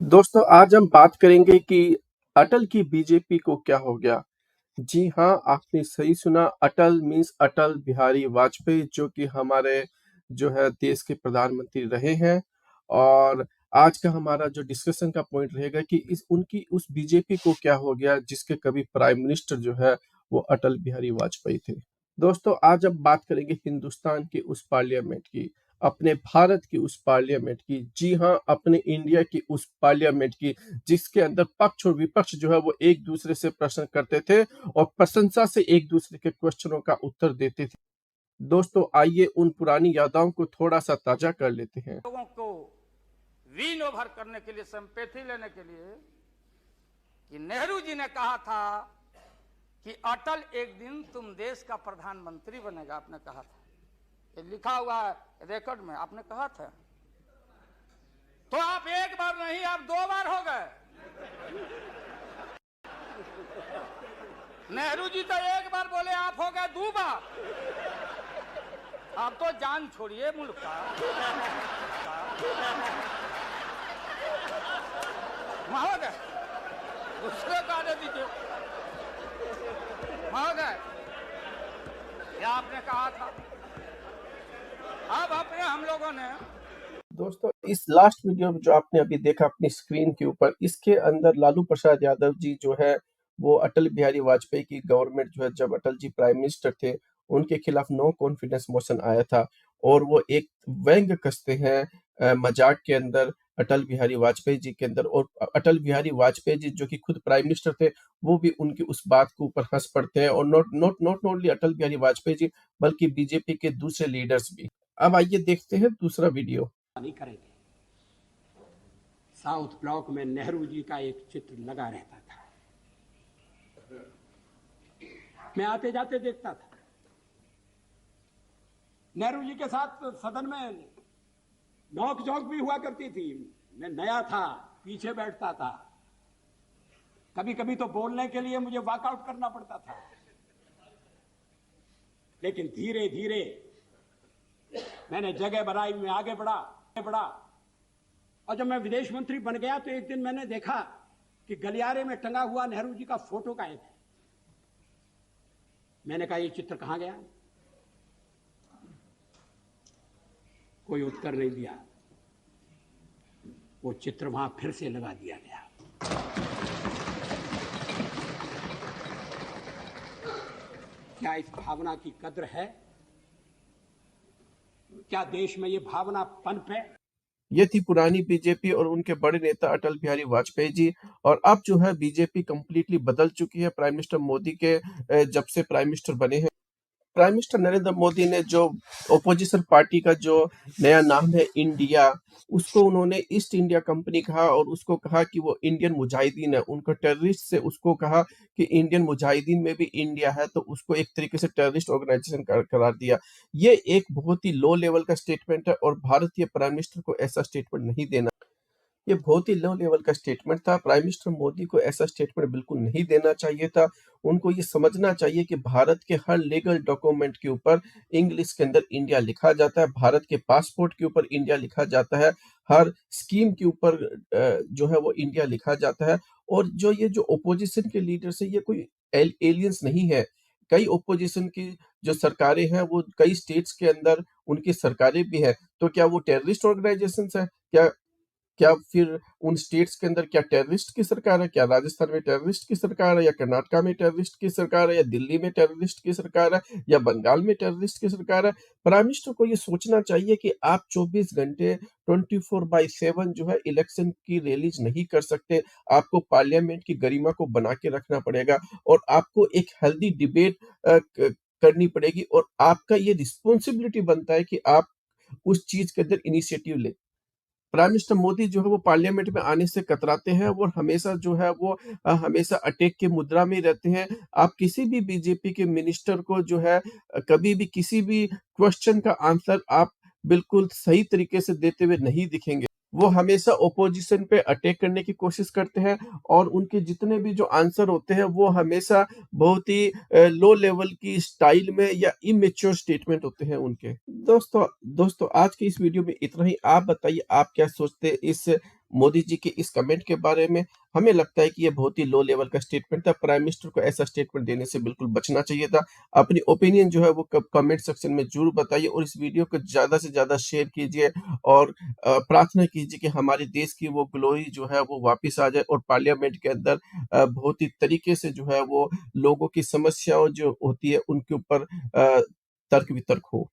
दोस्तों आज हम बात करेंगे कि अटल की बीजेपी को क्या हो गया। जी हाँ, आपने सही सुना। अटल मीन्स अटल बिहारी वाजपेयी, जो कि हमारे जो है देश के प्रधानमंत्री रहे हैं। और आज का हमारा जो डिस्कशन का पॉइंट रहेगा कि इस उनकी उस बीजेपी को क्या हो गया जिसके कभी प्राइम मिनिस्टर जो है वो अटल बिहारी वाजपेयी थे। दोस्तों आज हम बात करेंगे हिंदुस्तान की उस पार्लियामेंट की, अपने भारत की उस पार्लियामेंट की, जी हाँ, अपने इंडिया की उस पार्लियामेंट की, जिसके अंदर पक्ष और विपक्ष जो है वो एक दूसरे से प्रश्न करते थे और प्रशंसा से एक दूसरे के क्वेश्चनों का उत्तर देते थे। दोस्तों आइए उन पुरानी यादों को थोड़ा सा ताजा कर लेते हैं। लोगों को विन ओवर करने के लिए, संपैथी लेने के लिए, कि नेहरू जी ने कहा था कि अटल एक दिन तुम देश का प्रधानमंत्री बनेगा। आपने कहा था, ये लिखा हुआ है रिकॉर्ड में, आपने कहा था। तो आप एक बार नहीं, आप 2 बार हो गए। नेहरू जी तो एक बार बोले, आप हो गए 2 बार। आप तो जान छोड़िए मुल्क का। महोदय दूसरे को आने दीजिए। महोदय ये आपने कहा था, अब अपने हम लोगों ने। दोस्तों इस लास्ट वीडियो में जो आपने अभी देखा अपनी स्क्रीन के ऊपर, इसके अंदर लालू प्रसाद यादव जी जो है वो अटल बिहारी वाजपेयी की गवर्नमेंट जो है, जब अटल जी प्राइम मिनिस्टर थे, उनके खिलाफ नो कॉन्फिडेंस मोशन आया था और वो एक व्यंग कसते हैं मजाक के अंदर अटल बिहारी वाजपेयी जी के अंदर। और अटल बिहारी वाजपेयी जी जो कि खुद प्राइम मिनिस्टर थे, वो भी उनकी उस बात के ऊपर हंस पड़ते हैं। और नॉट ओनली अटल बिहारी वाजपेयी जी, बल्कि बीजेपी के दूसरे लीडर्स भी। अब आइए देखते हैं दूसरा वीडियो। नहीं करेंगे। साउथ ब्लॉक में नेहरू जी का एक चित्र लगा रहता था, मैं आते जाते देखता था। नेहरू जी के साथ सदन में नोक झोंक भी हुआ करती थी। मैं नया था, पीछे बैठता था। कभी कभी तो बोलने के लिए मुझे वॉकआउट करना पड़ता था। लेकिन धीरे धीरे मैंने जगह बनाई, मैं आगे बढ़ा। और जब मैं विदेश मंत्री बन गया तो एक दिन मैंने देखा कि गलियारे में टंगा हुआ नेहरू जी का फोटो का एक है। मैंने कहा, ये चित्र कहां गया? कोई उत्तर नहीं दिया। वो चित्र वहां फिर से लगा दिया गया। क्या इस भावना की कद्र है? क्या देश में ये भावना पनपे? ये थी पुरानी बीजेपी और उनके बड़े नेता अटल बिहारी वाजपेयी जी। और अब जो है बीजेपी कंप्लीटली बदल चुकी है प्राइम मिनिस्टर मोदी के जब से प्राइम मिनिस्टर बने हैं। प्राइम मिनिस्टर नरेंद्र मोदी ने जो ओपोजिशन पार्टी का जो नया नाम है इंडिया, उसको उन्होंने ईस्ट इंडिया कंपनी कहा और उसको कहा कि वो इंडियन मुजाहिदीन है। उनको टेररिस्ट से उसको कहा कि इंडियन मुजाहिदीन में भी इंडिया है, तो उसको एक तरीके से टेररिस्ट ऑर्गेनाइजेशन करार दिया। ये एक बहुत ही लो लेवल का स्टेटमेंट है और भारतीय प्राइम मिनिस्टर को ऐसा स्टेटमेंट नहीं देना। ये बहुत ही लो लेवल का स्टेटमेंट था। प्राइम मिनिस्टर मोदी को ऐसा स्टेटमेंट बिल्कुल नहीं देना चाहिए था। उनको ये समझना चाहिए कि भारत के हर लीगल डॉक्यूमेंट के ऊपर इंग्लिश के अंदर इंडिया लिखा जाता है, भारत के पासपोर्ट के ऊपर इंडिया लिखा जाता है, हर स्कीम के ऊपर जो है वो इंडिया लिखा जाता है। और जो ये जो ओपोजिशन के लीडर्स है, ये कोई एलियंस नहीं है। कई ओपोजिशन की जो सरकारें हैं वो कई स्टेट्स के अंदर उनकी सरकारें भी हैं। तो क्या वो टेररिस्ट ऑर्गेनाइजेशंस है? क्या क्या फिर उन स्टेट्स के अंदर क्या टेररिस्ट की सरकार है? क्या राजस्थान में टेररिस्ट की सरकार है, या कर्नाटका में टेररिस्ट की सरकार है, या दिल्ली में टेररिस्ट की सरकार है, या बंगाल में टेररिस्ट की सरकार है? प्राइम मिनिस्टर को ये सोचना चाहिए कि आप 24 घंटे 24/7 जो है इलेक्शन की रैलीज नहीं कर सकते। आपको पार्लियामेंट की गरिमा को बना के रखना पड़ेगा और आपको एक हेल्दी डिबेट करनी पड़ेगी। और आपका ये रिस्पॉन्सिबिलिटी बनता है कि आप उस चीज के अंदर इनिशिएटिव लें। प्राइम मिनिस्टर मोदी जो है वो पार्लियामेंट में आने से कतराते हैं और हमेशा जो है वो हमेशा अटैक की मुद्रा में रहते हैं। आप किसी भी बीजेपी के मिनिस्टर को जो है कभी भी किसी भी क्वेश्चन का आंसर आप बिल्कुल सही तरीके से देते हुए नहीं दिखेंगे। वो हमेशा ओपोजिशन पे अटैक करने की कोशिश करते हैं और उनके जितने भी जो आंसर होते हैं वो हमेशा बहुत ही लो लेवल की स्टाइल में या इमेच्योर स्टेटमेंट होते हैं उनके। दोस्तों दोस्तों आज की इस वीडियो में इतना ही। आप बताइए आप क्या सोचते हैं इस मोदी जी के इस कमेंट के बारे में। हमें लगता है कि ये बहुत ही लो लेवल का स्टेटमेंट था। प्राइम मिनिस्टर को ऐसा स्टेटमेंट देने से बिल्कुल बचना चाहिए था। अपनी ओपिनियन जो है वो कमेंट सेक्शन में ज़रूर बताइए और इस वीडियो को ज़्यादा से ज़्यादा शेयर कीजिए और प्रार्थना कीजिए कि हमारे देश की वो ग्लोरी जो है वो वापस आ जाए और पार्लियामेंट के अंदर बहुत ही तरीके से जो है वो लोगों की समस्याओं जो होती है उनके ऊपर तर्क-वितर्क हो।